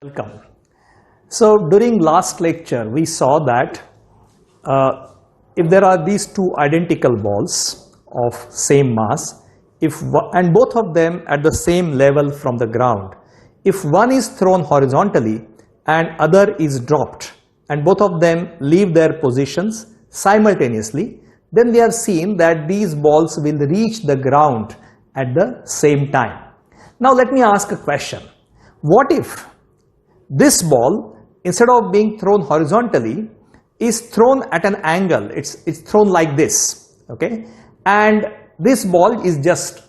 Welcome. So during last lecture we saw that if there are these two identical balls of same mass, and both of them at the same level from the ground, if one is thrown horizontally and other is dropped and both of them leave their positions simultaneously, then we have seen that these balls will reach the ground at the same time. Now let me ask a question. What if this ball, instead of being thrown horizontally, is thrown at an angle? It's thrown like this, okay? And this ball is just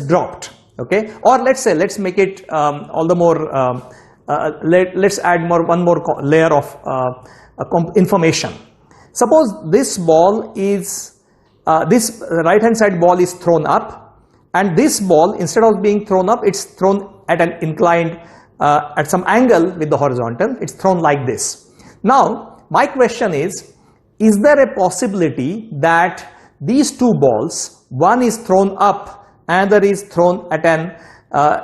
dropped, okay? Or let's make it all the more. Let's add one more layer of information. Suppose this ball is this right hand side ball is thrown up, and this ball, instead of being thrown up, it's thrown at an inclined at some angle with the horizontal. It's thrown like this. Now my question is there a possibility that these two balls, one is thrown up and other is thrown at an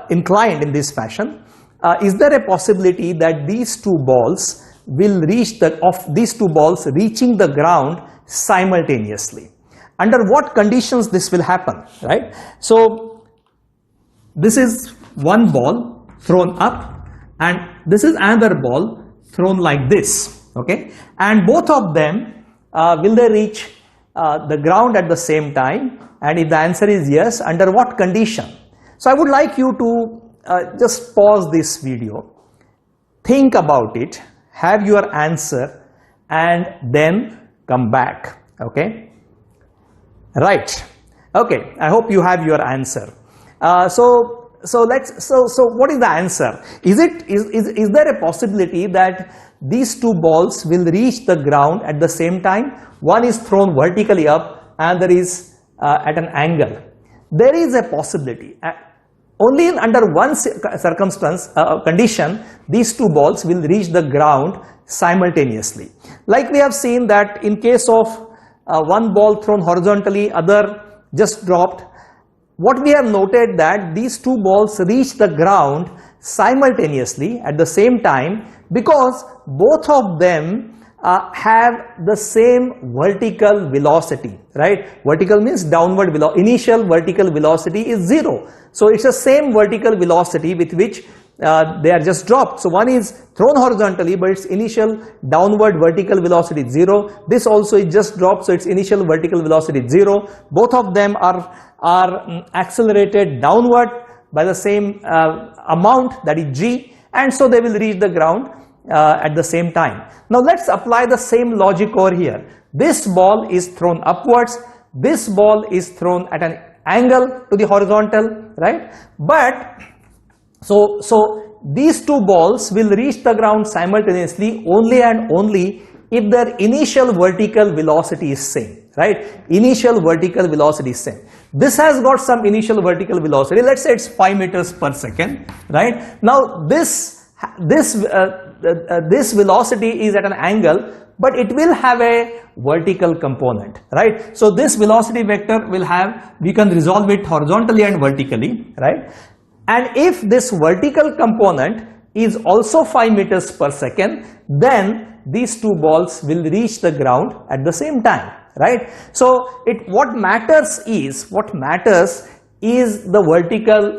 inclined in this fashion, is there a possibility that these two balls will reach these two balls reaching the ground simultaneously? Under what conditions this will happen, right? So this is one ball thrown up and this is another ball thrown like this, okay? And both of them, will they reach the ground at the same time? And if the answer is yes, under what condition? So I would like you to just pause this video, think about it, have your answer, and then come back, okay? Right, okay, I hope you have your answer. So what is the answer? Is there a possibility that these two balls will reach the ground at the same time? One is thrown vertically up and there is at an angle. There is a possibility. Only under one circumstance, condition, these two balls will reach the ground simultaneously. Like we have seen that in case of one ball thrown horizontally, other just dropped, what we have noted that these two balls reach the ground simultaneously at the same time because both of them have the same vertical velocity, right? Vertical means downward velocity. Initial vertical velocity is 0. So it's the same vertical velocity with which they are just dropped. So one is thrown horizontally, but its initial downward vertical velocity is 0. This also is just dropped, so its initial vertical velocity is 0. Both of them are accelerated downward by the same amount, that is g, and so they will reach the ground at the same time. Now let's apply the same logic over here. This ball is thrown upwards, this ball is thrown at an angle to the horizontal, right? But so these two balls will reach the ground simultaneously only and only if their initial vertical velocity is same, right? Initial vertical velocity is same. This has got some initial vertical velocity. Let's say it's 5 meters per second, right? Now this velocity is at an angle, but it will have a vertical component, right? So this velocity vector will have, we can resolve it horizontally and vertically, right? And if this vertical component is also 5 meters per second, then these two balls will reach the ground at the same time, right? So what matters is the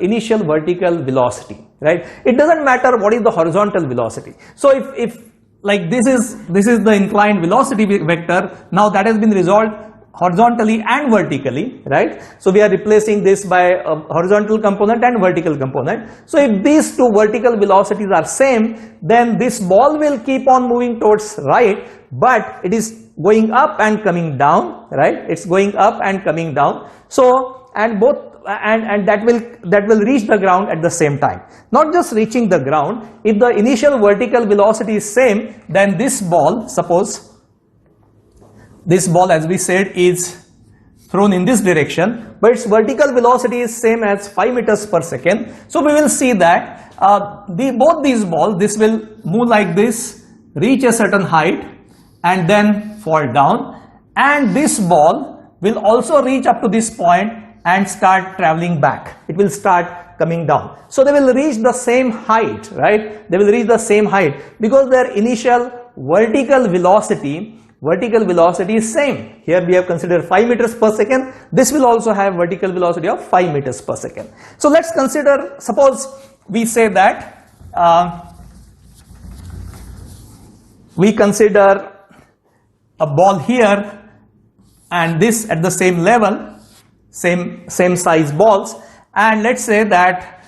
initial vertical velocity, right? It doesn't matter what is the horizontal velocity. So if like this is the inclined velocity vector, now that has been resolved horizontally and vertically, right? So we are replacing this by a horizontal component and vertical component. So if these two vertical velocities are same, then this ball will keep on moving towards right, but it is going up and coming down, right? It's going up and coming down. So and that will reach the ground at the same time. Not just reaching the ground, if the initial vertical velocity is same, then this ball, suppose this ball, as we said, is thrown in this direction, but its vertical velocity is same as 5 meters per second. So we will see that both these balls, this will move like this, reach a certain height and then fall down, and this ball will also reach up to this point and start traveling back. It will start coming down. So they will reach the same height, right? They will reach the same height because their initial vertical velocity is same. Here we have considered 5 meters per second. This will also have vertical velocity of 5 meters per second. So let's consider, suppose we say that we consider a ball here and this at the same level, same size balls, and let's say that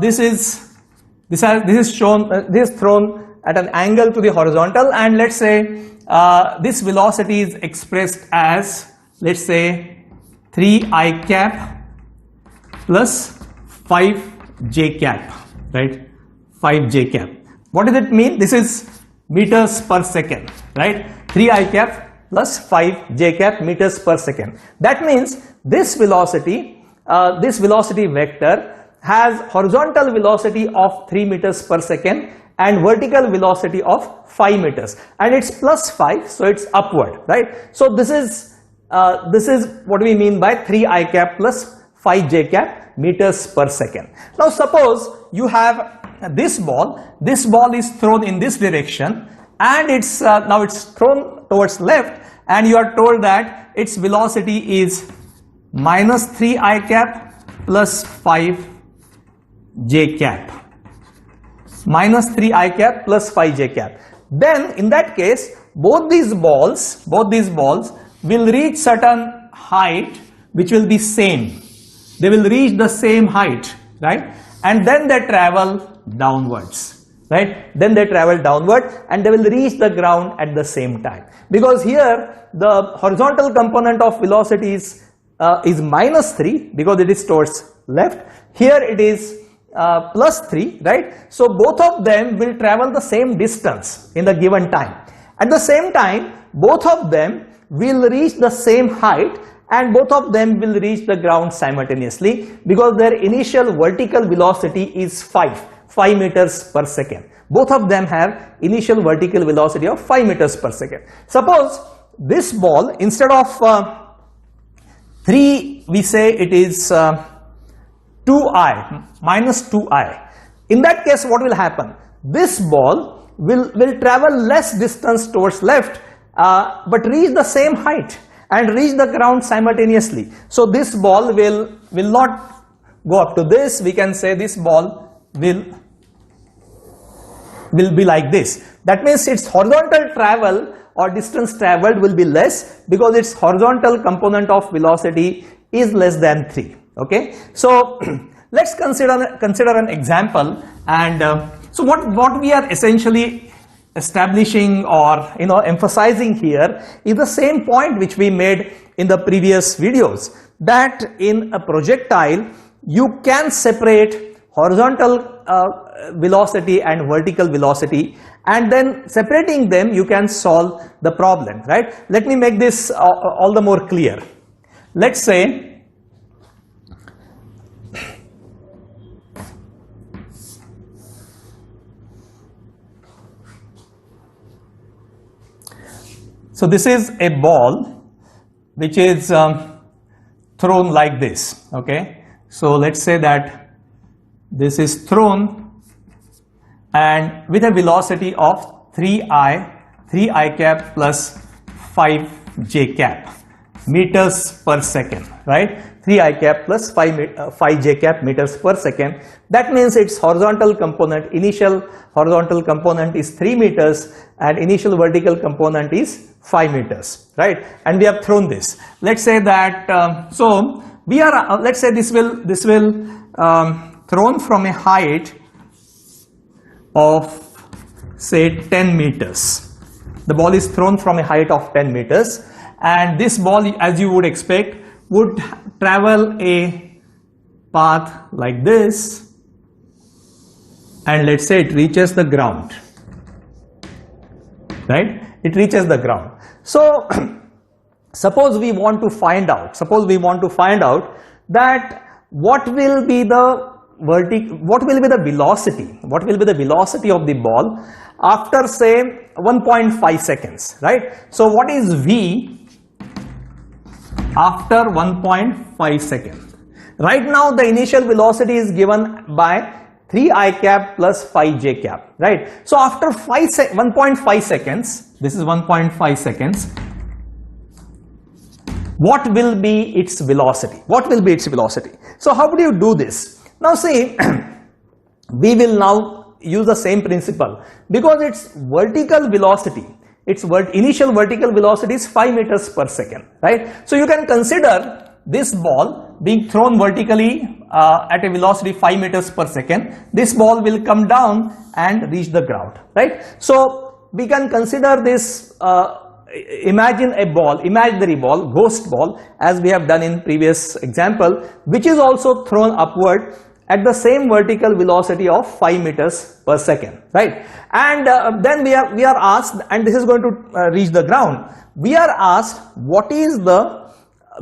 this is thrown at an angle to the horizontal, and let's say this velocity is expressed as, let's say, 3I cap plus 5J cap, right? 5J cap. What does it mean? This is meters per second, right? 3I cap plus 5J cap meters per second. That means this velocity vector has horizontal velocity of 3 meters per second and vertical velocity of 5 meters, and it's plus 5, so it's upward, right? So this is what we mean by 3I cap plus 5J cap meters per second. Now suppose you have this ball is thrown in this direction, and it's now it's thrown towards left, and you are told that its velocity is minus 3I cap plus 5J cap. Minus 3I cap plus 5J cap. Then in that case, both these balls will reach certain height which will be same. They will reach the same height, right? And then they travel downwards, right? Then they travel downward and they will reach the ground at the same time. Because here the horizontal component of velocity is minus 3 because it is towards left. Here it is plus 3, right? So both of them will travel the same distance in the given time. At the same time, both of them will reach the same height and both of them will reach the ground simultaneously because their initial vertical velocity is 5 meters per second. Both of them have initial vertical velocity of 5 meters per second. Suppose this ball, instead of 3, we say it is 2I, minus 2I. In that case, what will happen? This ball will travel less distance towards left but reach the same height and reach the ground simultaneously. So this ball will not go up to this. We can say this ball will be like this. That means its horizontal travel or distance traveled will be less because its horizontal component of velocity is less than 3. Okay, so let's consider an example, and so what we are essentially establishing or emphasizing here is the same point which we made in the previous videos, that in a projectile you can separate horizontal velocity and vertical velocity, and then separating them you can solve the problem, right? Let me make this all the more clear. Let's say so this is a ball which is thrown like this, okay? So let's say that this is thrown and with a velocity of 3I cap plus 5J cap meters per second, right? 3I cap plus 5J cap meters per second. That means its horizontal component, initial horizontal component is 3 meters and initial vertical component is 5 meters, right? And we have thrown this. Let's say that, so we are, let's say this will thrown from a height of say 10 meters. The ball is thrown from a height of 10 meters. And this ball, as you would expect, would travel a path like this, and let's say it reaches the ground, right? It reaches the ground. So suppose we want to find out that what will be the velocity of the ball after say 1.5 seconds, right? So what is V after 1.5 seconds? Right now the initial velocity is given by 3 I cap plus 5 j cap, right? So after 1.5 seconds, this is 1.5 seconds, what will be its velocity? What will be its velocity? So how do you do this? Now see, we will now use the same principle because its vertical velocity, its initial vertical velocity is 5 meters per second, right? So you can consider this ball being thrown vertically at a velocity 5 meters per second. This ball will come down and reach the ground, right? So we can consider this, imagine a ball, imaginary ball, ghost ball, as we have done in previous example, which is also thrown upward at the same vertical velocity of 5 meters per second, right? And then we are asked, and this is going to reach the ground, we are asked what is the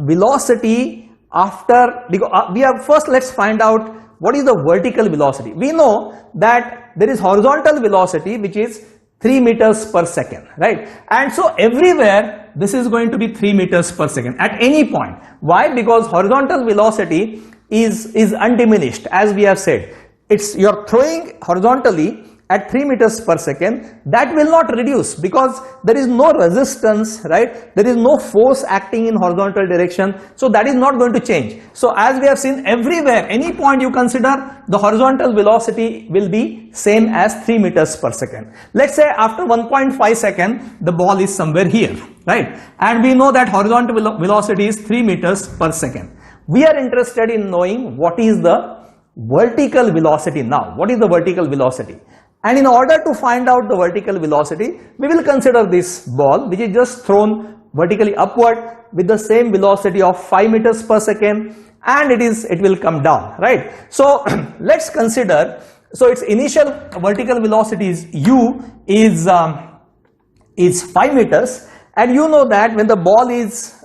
velocity after, because we have first, let's find out what is the vertical velocity. We know that there is horizontal velocity which is 3 meters per second, right? And so everywhere this is going to be 3 meters per second at any point. Why? Because horizontal velocity is undiminished, as we have said. It's, you're throwing horizontally at 3 meters per second, that will not reduce because there is no resistance, right? There is no force acting in horizontal direction, so that is not going to change. So as we have seen, everywhere, any point you consider, the horizontal velocity will be same as 3 meters per second. Let's say after 1.5 second, the ball is somewhere here, right? And we know that horizontal velocity is 3 meters per second. We are interested in knowing what is the vertical velocity now. What is the vertical velocity? And in order to find out the vertical velocity, we will consider this ball which is just thrown vertically upward with the same velocity of 5 meters per second, and it will come down, right? So let's consider, so its initial vertical velocity is u is 5 meters, and you know that when the ball is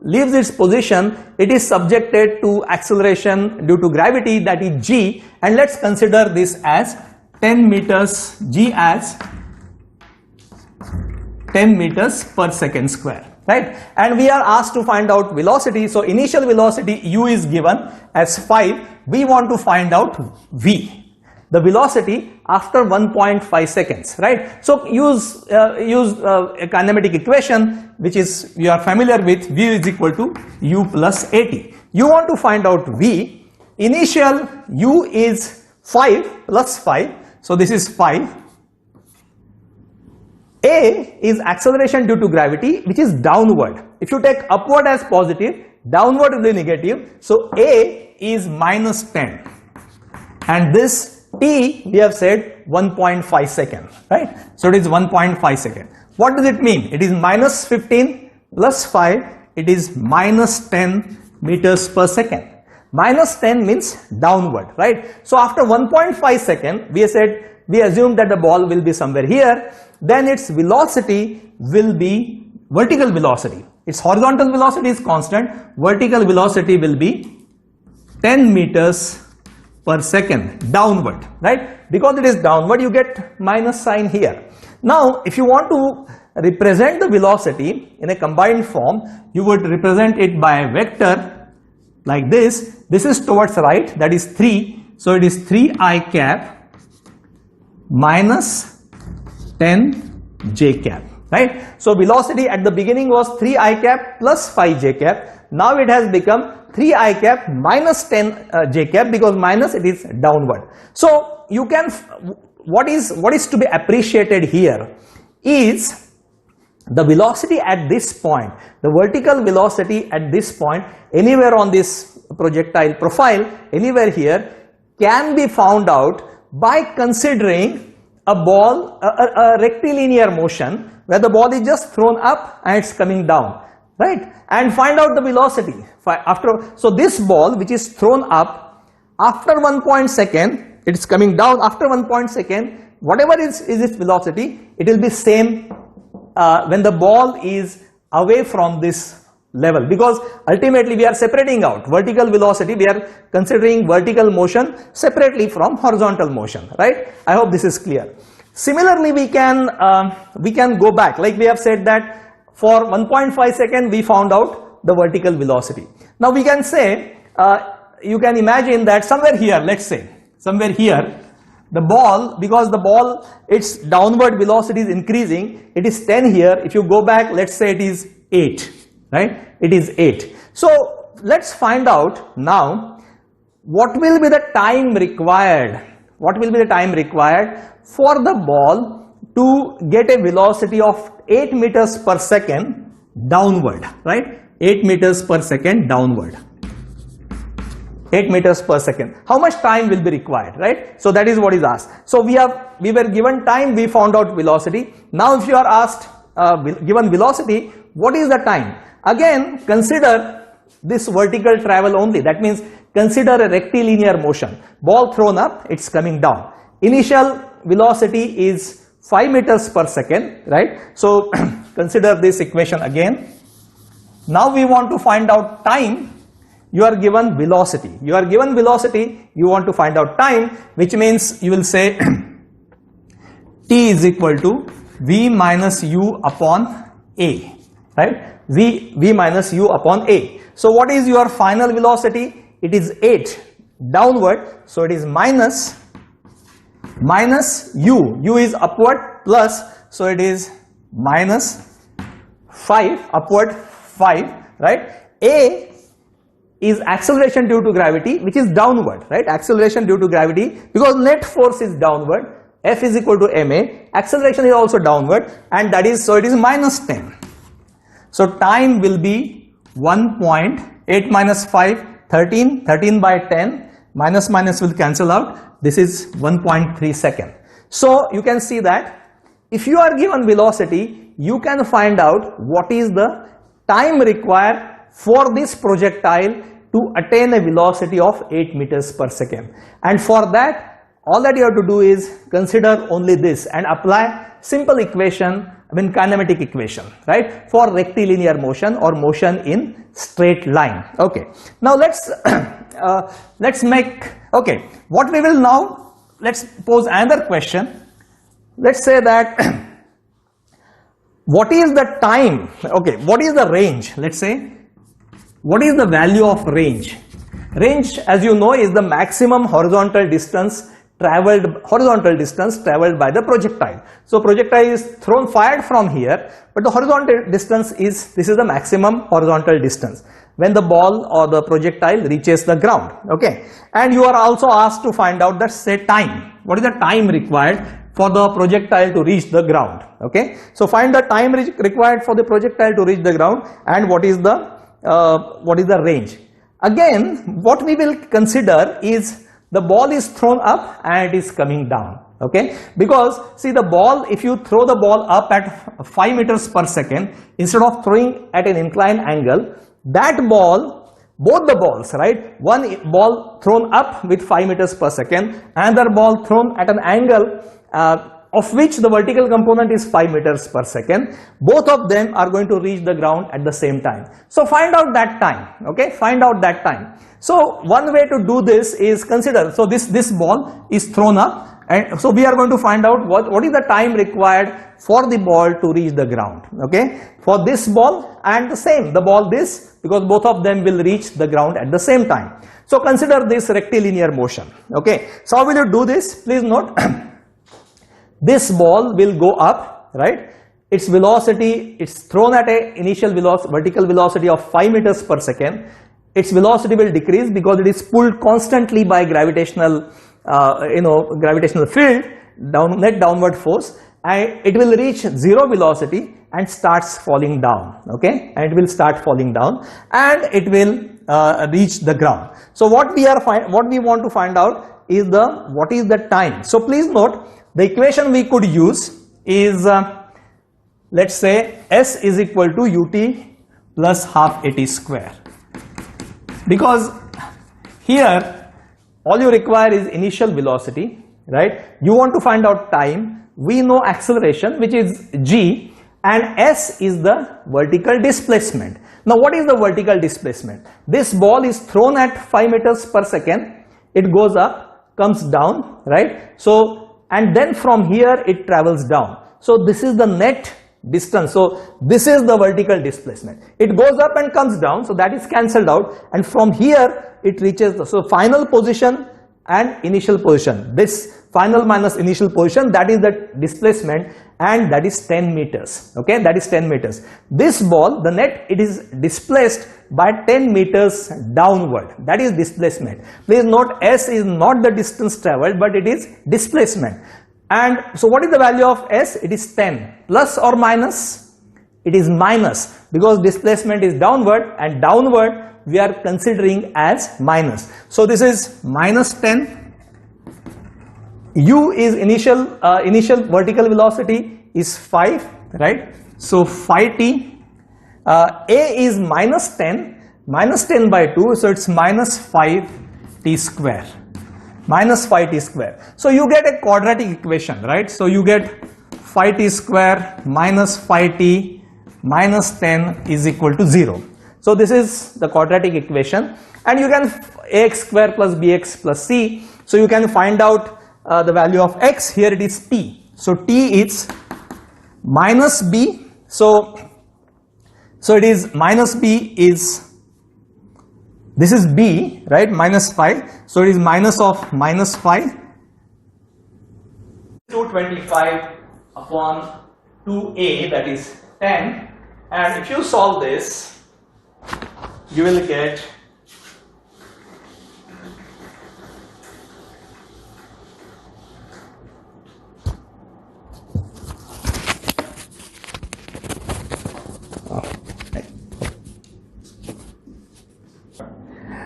leaves its position, it is subjected to acceleration due to gravity, that is g, and let's consider this as 10 meters, g as 10 meters per second square, right? And we are asked to find out velocity. So initial velocity u is given as 5. We want to find out v, the velocity after 1.5 seconds, right? So use a kinematic equation which is you are familiar with. V is equal to u plus at. You want to find out v. Initial u is 5 plus 5. So this is 5. A is acceleration due to gravity, which is downward. If you take upward as positive, downward will be negative. So A is minus 10. And this T, we have said 1.5 second, right? So it is 1.5 second. What does it mean? It is minus 15 plus 5. It is minus 10 meters per second. Minus 10 means downward, right? So after 1.5 second, we assume that the ball will be somewhere here. Then its velocity will be vertical velocity. Its horizontal velocity is constant. Vertical velocity will be 10 meters per second downward, right? Because it is downward, you get minus sign here. Now, if you want to represent the velocity in a combined form, you would represent it by a vector like this. This is towards right, that is 3. So it is 3 I cap minus 10 j cap, right? So velocity at the beginning was 3 I cap plus 5 j cap. Now it has become 3 I cap minus 10 j cap, because minus it is downward. So you can, what is to be appreciated here is the velocity at this point, the vertical velocity at this point, anywhere on this projectile profile, anywhere here, can be found out by considering a ball, a rectilinear motion where the ball is just thrown up and it's coming down, right? And find out the velocity. So this ball which is thrown up, after 1 second, it's coming down. After 1 second, whatever is its velocity, it will be same when the ball is away from this level, because ultimately we are separating out vertical velocity. We are considering vertical motion separately from horizontal motion, right? I hope this is clear. Similarly, we can go back, like we have said that for 1.5 second we found out the vertical velocity. Now we can say you can imagine that somewhere here, let's say, somewhere here, the ball, because the ball, its downward velocity is increasing, it is 10 here. If you go back, let's say it is 8, right? It is 8. So let's find out now what will be the time required. What will be the time required for the ball to get a velocity of 8 meters per second downward, right? 8 meters per second downward. 8 meters per second. How much time will be required, right? So that is what is asked. So we were given time, we found out velocity. Now if you are asked, given velocity, what is the time? Again, consider this vertical travel only. That means consider a rectilinear motion. Ball thrown up, it's coming down. Initial velocity is 5 meters per second, right? So consider this equation again. Now we want to find out time. You are given velocity. You are given velocity, you want to find out time, which means you will say t is equal to v minus u upon a, right? v minus u upon a. So what is your final velocity? It is 8 downward, so it is minus u. U is upward plus, so it is minus 5, upward 5, right? A is acceleration due to gravity, which is downward, right? Acceleration due to gravity, because net force is downward. F is equal to ma. Acceleration is also downward, and that is, so it is minus 10. So time will be 1.8 minus 5, 13, 13 by 10, minus will cancel out. This is 1.3 second. So you can see that if you are given velocity, you can find out what is the time required for this projectile to attain a velocity of 8 meters per second. And for that, all that you have to do is consider only this and apply simple equation, kinematic equation, right, for rectilinear motion or motion in straight line. Okay, now let's make, okay, what we will now, let's pose another question. Let's say that what is the time, okay, what is the range? Let's say, what is the value of range? Range, as you know, is the maximum horizontal distance traveled by the projectile. So projectile is fired from here, but the horizontal distance is, this is the maximum horizontal distance when the ball or the projectile reaches the ground. Okay, and you are also asked to find out the, say, time. What is the time required for the projectile to reach the ground? Okay, so find the time required for the projectile to reach the ground, and what is the range. Again, what we will consider is the ball is thrown up and it is coming down. Okay, because see the ball, if you throw the ball up at 5 meters per second instead of throwing at an inclined angle, that ball, both the balls, right, one ball thrown up with 5 meters per second, another ball thrown at an angle of which the vertical component is 5 meters per second, both of them are going to reach the ground at the same time. So find out that time, okay, find out that time. So one way to do this is consider, so this ball is thrown up, and so we are going to find out what is the time required for the ball to reach the ground, okay, for this ball and the same, the ball this, because both of them will reach the ground at the same time. So consider this rectilinear motion, okay. So how will you do this? Please note, this ball will go up, right? Its velocity, it's thrown at a initial vertical velocity of 5 meters per second. Its velocity will decrease because it is pulled constantly by gravitational, gravitational field, net downward force, and it will reach zero velocity and starts falling down. Okay, and it will start falling down, and it will reach the ground. So what we want to find out is what is the time. So please note, the equation we could use is, let's say, S is equal to ut plus half at square. Because here all you require is initial velocity, right? You want to find out time. We know acceleration, which is g, and S is the vertical displacement. Now what is the vertical displacement? This ball is thrown at 5 meters per second. It goes up, comes down, right? So, and then from here it travels down. So this is the net distance. So this is the vertical displacement. It goes up and comes down, so that is cancelled out, and from here it reaches the, so final position and initial position. This final minus initial position, that is the displacement, and that is 10 meters. Okay, that is 10 meters. This ball, the net, it is displaced by 10 meters downward. That is displacement. Please note, S is not the distance traveled, but it is displacement. And so what is the value of S? It is 10. Plus or minus? It is minus, because displacement is downward, and downward we are considering as minus. So this is minus 10. U is initial vertical velocity is 5, right? So 5t. A is minus 10 by 2, so it's minus 5t square. Minus 5t square. So you get a quadratic equation, right? So you get 5t square minus 5t minus 10 is equal to 0. So this is the quadratic equation, and you can ax square plus bx plus c. So you can find out the value of x. Here it is t. So t is minus b. So it is minus b is, this is b, right? Minus 5. So it is minus of minus 5. 225 upon 2a, that is 10. And if you solve this, you will get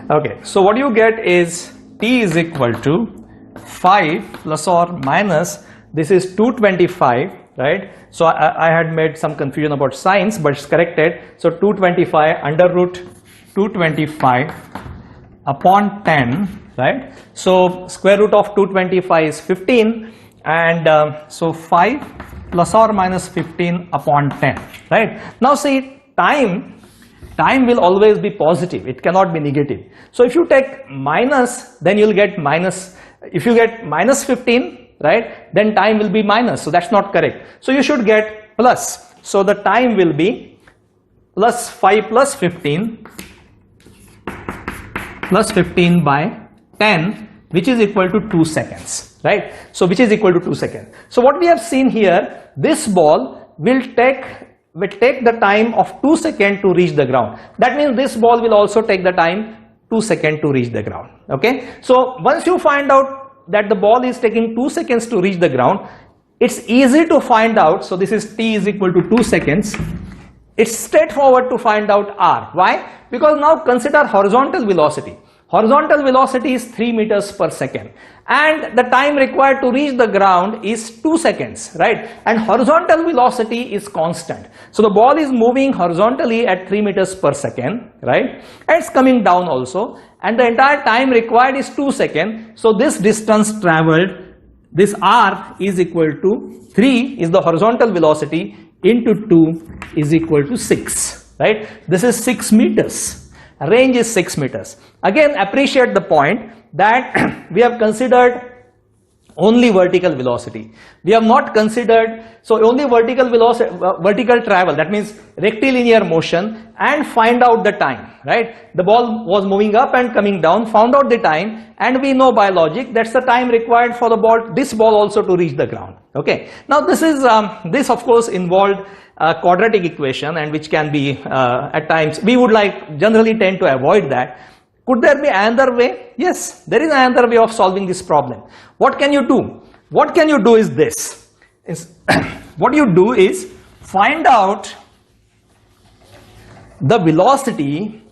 okay, so what you get is t is equal to 5 plus or minus, this is 225, right? So I had made some confusion about signs, but it's corrected. So 225 under root 225 upon 10, right? So square root of 225 is 15, and so 5 plus or minus 15 upon 10, right? Now see, time will always be positive, it cannot be negative. So if you take minus, then you'll get minus. If you get minus 15, right, then time will be minus, so that's not correct. So you should get plus. So the time will be plus 5 plus 15 by 10, which is equal to 2 seconds, right? So which is equal to 2 seconds. So what we have seen here, this ball will take the time of 2 seconds to reach the ground. That means this ball will also take the time 2 seconds to reach the ground. Okay, so once you find out that the ball is taking 2 seconds to reach the ground, it's easy to find out. So this is t is equal to 2 seconds. It's straightforward to find out r. Why? Because now consider horizontal velocity. Horizontal velocity is 3 meters per second, and the time required to reach the ground is 2 seconds, right? And horizontal velocity is constant. So the ball is moving horizontally at 3 meters per second, right? And it's coming down also, and the entire time required is 2 seconds. So this distance traveled, this r is equal to 3 is the horizontal velocity into 2 is equal to 6, right? This is 6 meters. Range is 6 meters. Again, appreciate the point that we have considered only vertical velocity. We have not considered, so only vertical velocity, vertical travel, that means rectilinear motion, and find out the time, right? The ball was moving up and coming down, found out the time, and we know by logic that's the time required for the ball, this ball also to reach the ground. Okay. Now this is, this of course involved a quadratic equation, and which can be at times, we would like generally tend to avoid that. Could there be another way? Yes, there is another way of solving this problem. What can you do? What can you do is this. What you do is find out the velocity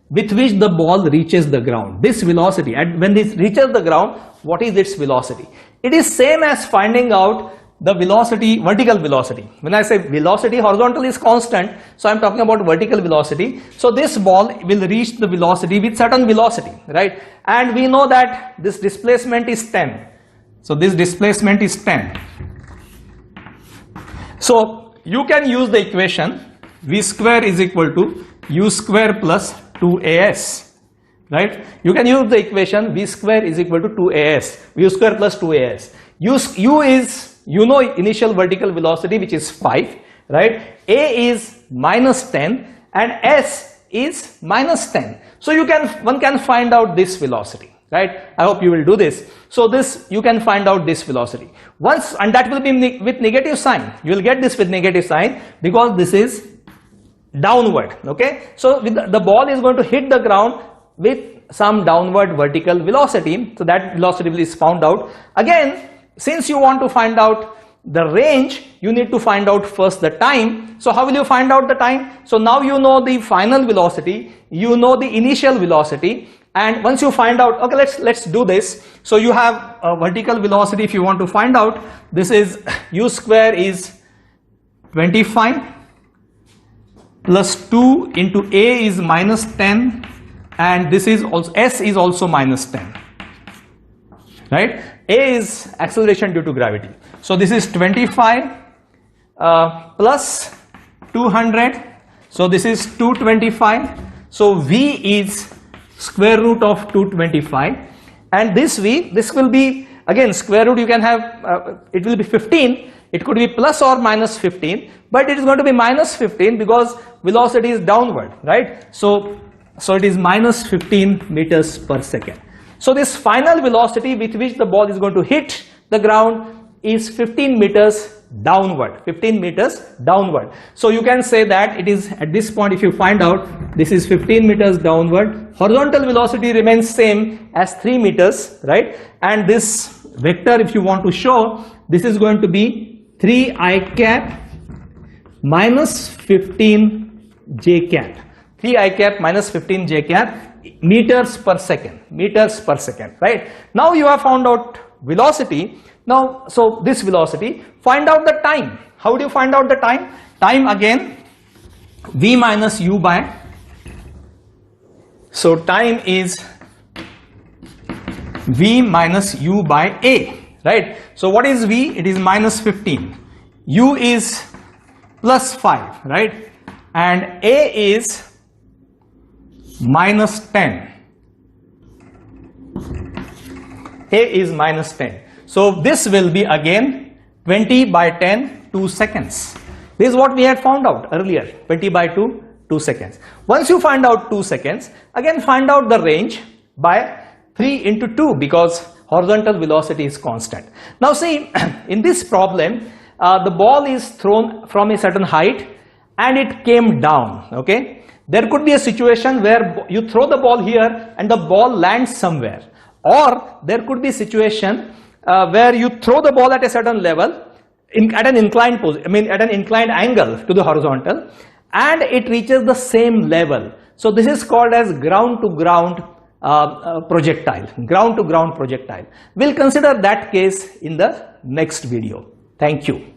with which the ball reaches the ground. This velocity, and when this reaches the ground, what is its velocity? It is same as finding out the velocity, vertical velocity. When I say velocity, horizontal is constant, so I am talking about vertical velocity. So this ball will reach the velocity with certain velocity, right? And we know that this displacement is 10. So this displacement is 10. So you can use the equation v square is equal to u square plus 2as, right? You can use the equation v square is equal to 2as, u square plus 2as. U is, you know, initial vertical velocity, which is 5, right? A is minus 10 and S is minus 10. So one can find out this velocity, right? I hope you will do this. So this, you can find out this velocity. Once, and that will be with negative sign. You will get this with negative sign because this is downward, okay? So with the ball is going to hit the ground with some downward vertical velocity. So that velocity is found out. Again, since you want to find out the range, you need to find out first the time. So how will you find out the time? So now you know the final velocity, you know the initial velocity, and once you find out, okay, let's do this. So you have a vertical velocity. If you want to find out, this is u square is 25 plus 2 into A is minus 10, and this is also, S is also minus 10, right? A is acceleration due to gravity. So this is 25 plus 200. So this is 225. So V is square root of 225. And this V, this will be, again, square root you can have, it will be 15. It could be plus or minus 15. But it is going to be minus 15 because velocity is downward, right? So it is minus 15 meters per second. So this final velocity with which the ball is going to hit the ground is 15 meters downward, 15 meters downward. So you can say that it is at this point, if you find out this is 15 meters downward, horizontal velocity remains same as 3 meters, right? And this vector, if you want to show, this is going to be 3i cap minus 15 j cap. 3i cap minus 15 j cap meters per second, right? Now you have found out velocity. Now, so this velocity, find out the time. How do you find out the time? Time again, V minus U by, so time is V minus U by A, right? So what is V? It is minus 15. U is plus 5, right? And A is minus 10. A is minus 10. So this will be again 20 by 10, 2 seconds. This is what we had found out earlier, 20 by 2, 2 seconds. Once you find out 2 seconds, again find out the range by 3 into 2 because horizontal velocity is constant. Now see, in this problem, the ball is thrown from a certain height and it came down, okay? There could be a situation where you throw the ball here and the ball lands somewhere. Or there could be a situation where you throw the ball at a certain level, at an inclined position, at an inclined angle to the horizontal, and it reaches the same level. So this is called as ground-to-ground projectile. Ground-to-ground projectile. We'll consider that case in the next video. Thank you.